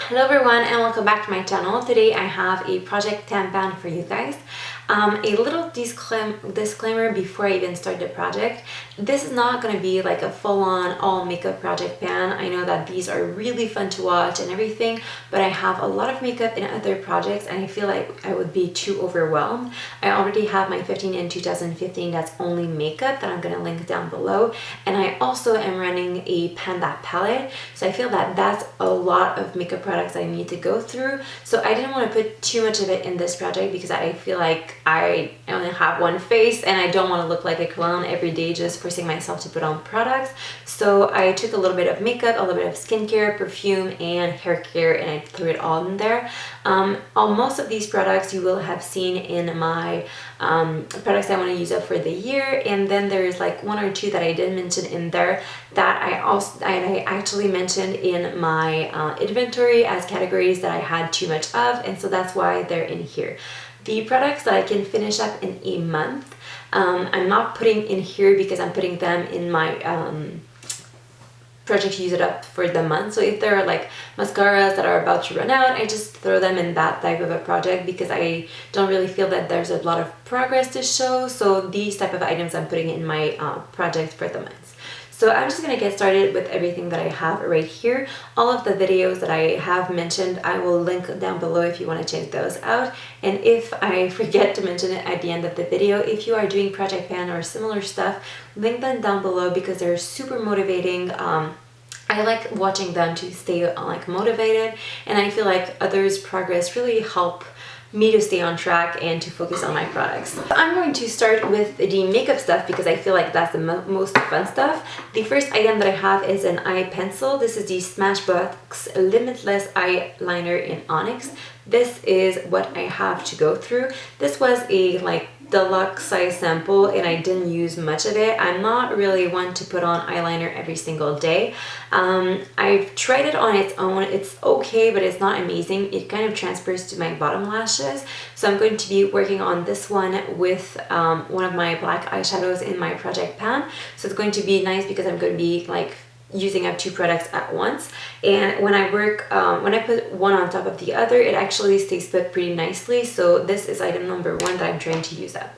Hello everyone and welcome back to my channel. Today I have a project tampon for you guys. A little disclaimer before I even start the project. This is not going to be like a full-on all makeup project pan. I know that these are really fun to watch and everything, but I have a lot of makeup in other projects and I feel like I would be too overwhelmed. I already have my 15 in 2015 that's only makeup that I'm going to link down below, and I also am running a Panda palette, so I feel that that's a lot of makeup products I need to go through. So I didn't want to put too much of it in this project because I feel like I only have one face and I don't want to look like a clown every day just forcing myself to put on products. So I took a little bit of makeup, a little bit of skincare, perfume, and hair care, and I threw it all in there. Most of these products you will have seen in my products I want to use up for the year, and then there's like one or two that I didn't mention in there that I actually mentioned in my inventory as categories that I had too much of, and so that's why they're in here. The products that I can finish up in a month, I'm not putting in here because I'm putting them in my project to use it up for the month. So if there are like mascaras that are about to run out, I just throw them in that type of a project because I don't really feel that there's a lot of progress to show. So these type of items I'm putting in my project for the month. So I'm just going to get started with everything that I have right here. All of the videos that I have mentioned, I will link down below if you want to check those out. And if I forget to mention it at the end of the video, if you are doing project pan or similar stuff, link them down below because they're super motivating. I like watching them to stay like motivated, and I feel like others' progress really help me to stay on track and to focus on my products. I'm going to start with the makeup stuff because I feel like that's the most fun stuff. The first item that I have is an eye pencil. This is the Smashbox Limitless Eyeliner in Onyx. This is what I have to go through. This was a like deluxe size sample and I didn't use much of it. I'm not really one to put on eyeliner every single day. I've tried it on its own. It's okay, but it's not amazing. It kind of transfers to my bottom lashes. So I'm going to be working on this one with one of my black eyeshadows in my project pan. So it's going to be nice because I'm going to be like using up two products at once, and when I work when I put one on top of the other, it actually stays put pretty nicely. So this is item number one that I'm trying to use up.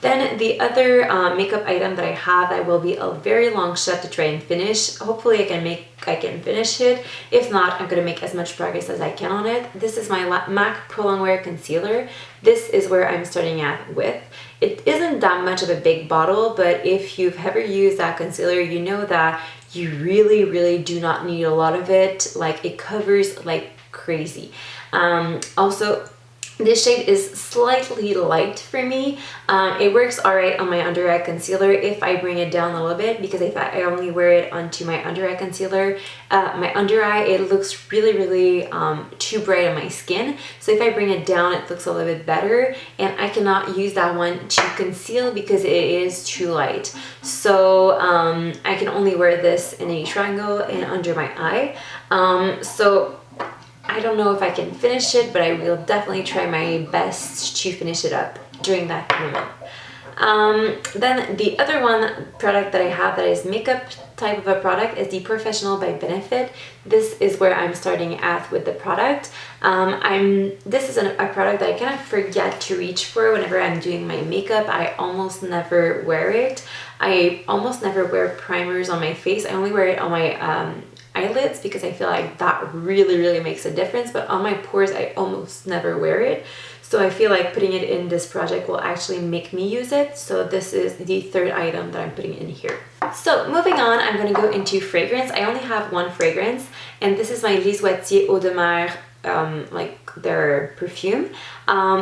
Then the other makeup item that I have that will be a very long shot to try and finish. Hopefully I can finish it. If not, I'm going to make as much progress as I can on it. This is my MAC Pro Longwear Concealer. This is where I'm starting at with. It isn't that much of a big bottle, but if you've ever used that concealer, you know that you really do not need a lot of it. Like, it covers like crazy. Also, this shade is slightly light for me. It works alright on my under eye concealer if I bring it down a little bit, because if I only wear it onto my under eye concealer, my under eye, it looks really too bright on my skin. So if I bring it down, it looks a little bit better, and I cannot use that one to conceal because it is too light. So I can only wear this in a triangle and under my eye. So I don't know if I can finish it, but I will definitely try my best to finish it up during that moment. Then the other product that I have that is makeup type of a product is the Porefessional by Benefit. This is where I'm starting at with the product. This is a product that I kind of forget to reach for whenever I'm doing my makeup. I almost never wear it. I almost never wear primers on my face. I only wear it on my eyelids because I feel like that really makes a difference, but on my pores I almost never wear it. So I feel like putting it in this project will actually make me use it. So this is the third item that I'm putting in here. So moving on, I'm going to go into fragrance. I only have one fragrance, and this is my Lise Eau de Mer, like their perfume.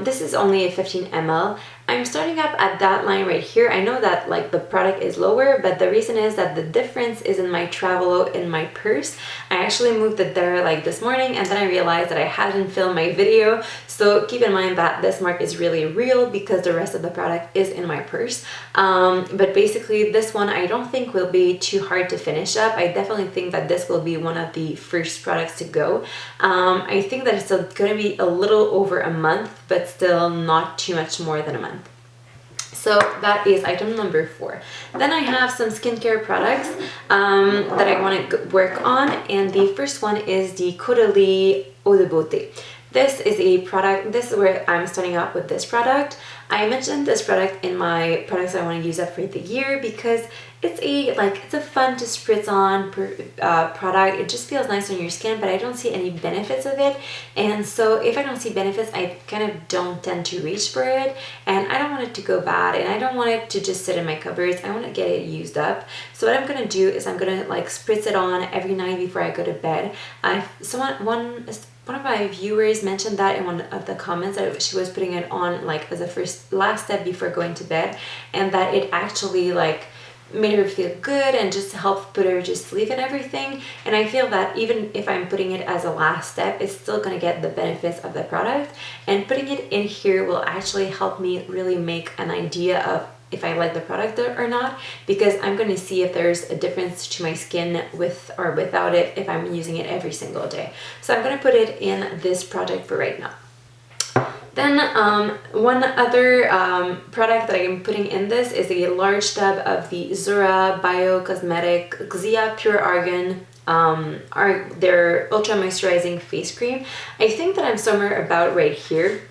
This is only a 15 ml. I'm starting up at that line right here. I know that like the product is lower, but the reason is that the difference is in my travel in my purse. I actually moved it there like this morning, and then I realized that I hadn't filmed my video. So keep in mind that this mark is really real because the rest of the product is in my purse. But basically this one I don't think will be too hard to finish up. I definitely think that this will be one of the first products to go. I think that it's going to be a little over a month, but still not too much more than a month. So that is item number 4. Then I have some skincare products that I want to work on, and the first one is the Caudalie Eau de Beauté. This is a product, this is where I'm starting out with this product. I mentioned this product in my products I want to use up for the year because it's a fun to spritz on product. It just feels nice on your skin, but I don't see any benefits of it. And so if I don't see benefits, I kind of don't tend to reach for it. And I don't want it to go bad, and I don't want it to just sit in my cupboards. I want to get it used up. So what I'm going to do is I'm going to like spritz it on every night before I go to bed. One of my viewers mentioned that in one of the comments that she was putting it on like as a last step before going to bed, and that it actually like made her feel good and just helped put her to sleep and everything. And I feel that even if I'm putting it as a last step, it's still going to get the benefits of the product, and putting it in here will actually help me really make an idea of if I like the product or not, because I'm going to see if there's a difference to my skin with or without it if I'm using it every single day. So I'm going to put it in this project for right now. Then one other product that I'm putting in this is a large tub of the Zora Bio Cosmetic Xia Pure Argan their ultra moisturizing face cream. I think that I'm somewhere about right here.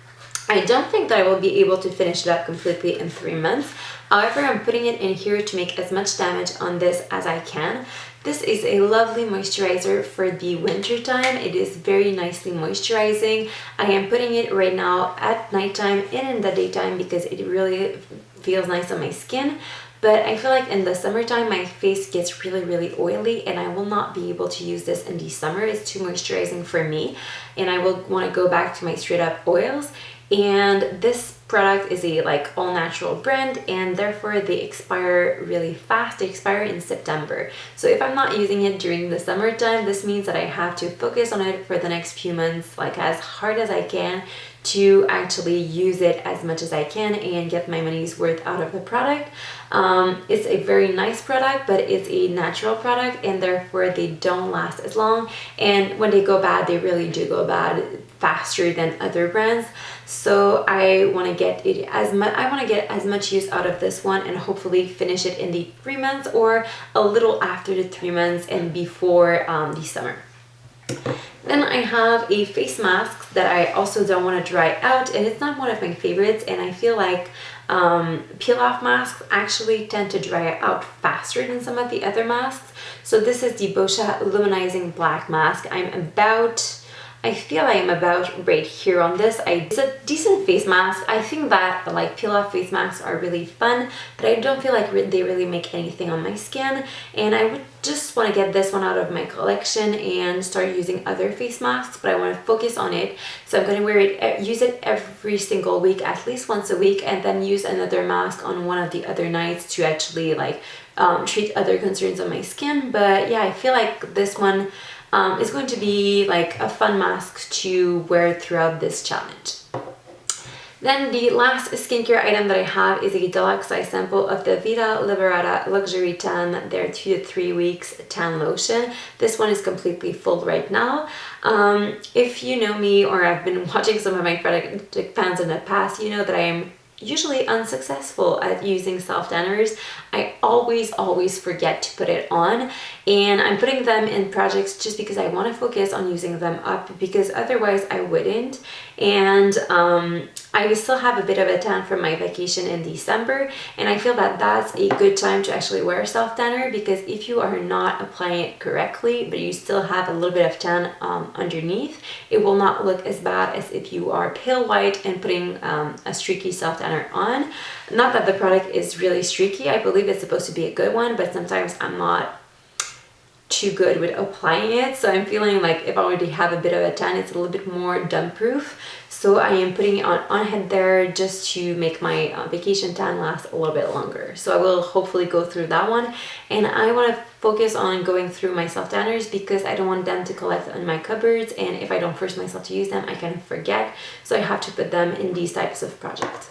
I don't think that I will be able to finish it up completely in 3 months. However, I'm putting it in here to make as much damage on this as I can. This is a lovely moisturizer for the winter time. It is very nicely moisturizing. I am putting it right now at nighttime and in the daytime because it really feels nice on my skin. But I feel like in the summertime, my face gets really, really oily, and I will not be able to use this in the summer. It's too moisturizing for me, and I will want to go back to my straight up oils. And this product is a like all natural brand, and therefore they expire really fast. They expire in September. So if I'm not using it during the summertime, this means that I have to focus on it for the next few months, like as hard as I can, to actually use it as much as I can and get my money's worth out of the product. It's a very nice product, but it's a natural product, and therefore they don't last as long. And when they go bad, they really do go bad faster than other brands. So I want to get it as much use out of this one, and hopefully finish it in the 3 months or a little after the 3 months and before the summer. Then I have a face mask that I also don't want to dry out, and it's not one of my favorites, and I feel like peel-off masks actually tend to dry out faster than some of the other masks. So this is the Boscia Luminizing Black Mask. I feel I am about right here on this. It's a decent face mask. I think that like peel-off face masks are really fun, but I don't feel like they really make anything on my skin, and I would just want to get this one out of my collection and start using other face masks, but I want to focus on it. So I'm going to use it every single week, at least once a week, and then use another mask on one of the other nights to actually like treat other concerns on my skin. But yeah, I feel like this one is going to be like a fun mask to wear throughout this challenge. Then the last skincare item that I have is a deluxe size sample of the Vita Liberata Luxury Tan, their 2 to 3 weeks tan lotion. This one is completely full right now. If you know me or have been watching some of my product pans in the past, you know that I am usually unsuccessful at using self tanners. I always forget to put it on, and I'm putting them in projects just because I want to focus on using them up, because otherwise I wouldn't. And I still have a bit of a tan from my vacation in December, and I feel that that's a good time to actually wear a self tanner, because if you are not applying it correctly but you still have a little bit of tan underneath, it will not look as bad as if you are pale white and putting a streaky self tanner on. Not that the product is really streaky, I believe it's supposed to be a good one, but sometimes I'm not too good with applying it, so I'm feeling like if I already have a bit of a tan, it's a little bit more dump proof. So I am putting it on head there just to make my vacation tan last a little bit longer. So I will hopefully go through that one, and I want to focus on going through my self tanners because I don't want them to collect in my cupboards, and if I don't force myself to use them, I can forget. So I have to put them in these types of projects.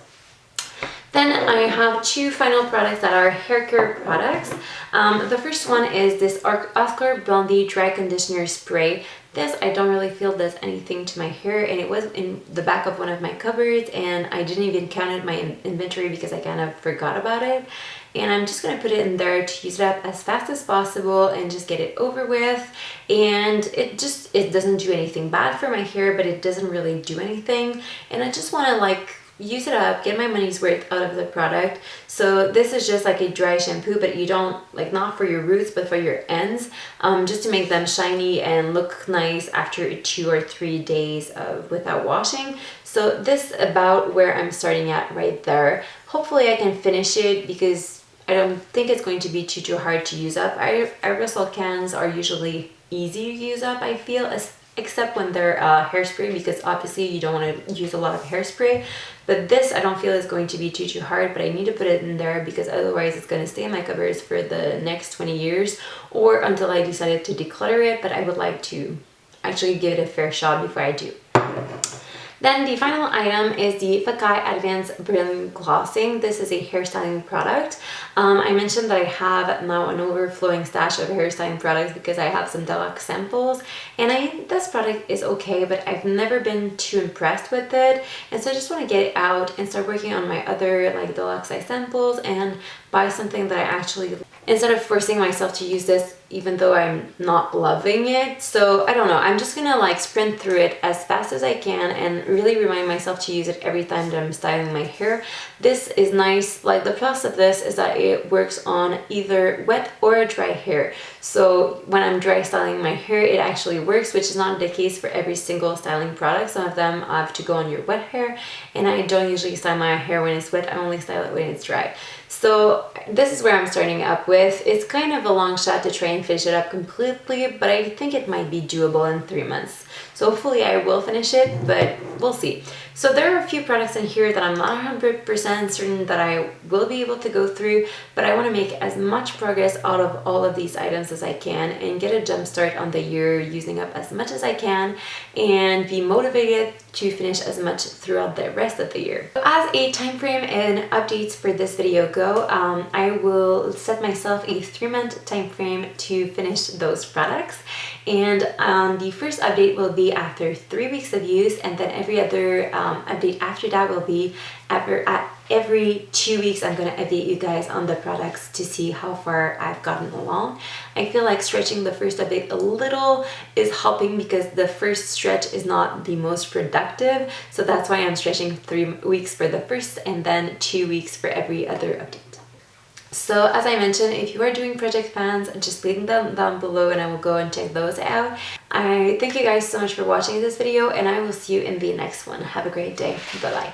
Then I have 2 final products that are hair care products. The first one is this Oscar Blandi Dry Conditioner Spray. This, I don't really feel does anything to my hair, and it was in the back of one of my cupboards and I didn't even count my inventory because I kind of forgot about it. And I'm just going to put it in there to use it up as fast as possible and just get it over with. And it doesn't do anything bad for my hair, but it doesn't really do anything. And I just want to like use it up, get my money's worth out of the product. So this is just like a dry shampoo, but you don't like, not for your roots but for your ends, just to make them shiny and look nice after 2 or 3 days of without washing. So this is about where I'm starting at right there. Hopefully I can finish it because I don't think it's going to be too hard to use up. Aerosol cans are usually easy to use up, I feel, except when they're hairspray, because obviously you don't want to use a lot of hairspray. But this I don't feel is going to be too hard, but I need to put it in there because otherwise it's going to stay in my cupboards for the next 20 years or until I decided to declutter it. But I would like to actually give it a fair shot before I do. Then the final item is the Fekkai Advanced Brilliant Glossing. This is a hairstyling product. I mentioned that I have now an overflowing stash of hairstyling products because I have some deluxe samples. And I think this product is okay, but I've never been too impressed with it. And so I just want to get it out and start working on my other like deluxe size samples and buy something that I actually, instead of forcing myself to use this even though I'm not loving it. So I don't know, I'm just gonna like sprint through it as fast as I can and really remind myself to use it every time that I'm styling my hair. This is nice, like the plus of this is that it works on either wet or dry hair. So when I'm dry styling my hair, it actually works, which is not the case for every single styling product. Some of them have to go on your wet hair, and I don't usually style my hair when it's wet, I only style it when it's dry. So this is where I'm starting up with. It's kind of a long shot to try and finish it up completely, but I think it might be doable in 3 months. So hopefully I will finish it, but we'll see. So there are a few products in here that I'm not 100% certain that I will be able to go through, but I want to make as much progress out of all of these items as I can and get a jump start on the year using up as much as I can and be motivated to finish as much throughout the rest of the year. As a time frame and updates for this video go, I will set myself a 3-month time frame to finish those products. And the first update will be after 3 weeks of use, and then every other update after that will be every 2 weeks. I'm going to update you guys on the products to see how far I've gotten along. I feel like stretching the first update a little is helping because the first stretch is not the most productive, so that's why I'm stretching 3 weeks for the first and then 2 weeks for every other update. So as I mentioned, if you are doing project plans, just leave them down below and I will go and check those out. I thank you guys so much for watching this video, and I will see you in the next one. Have a great day. Bye bye.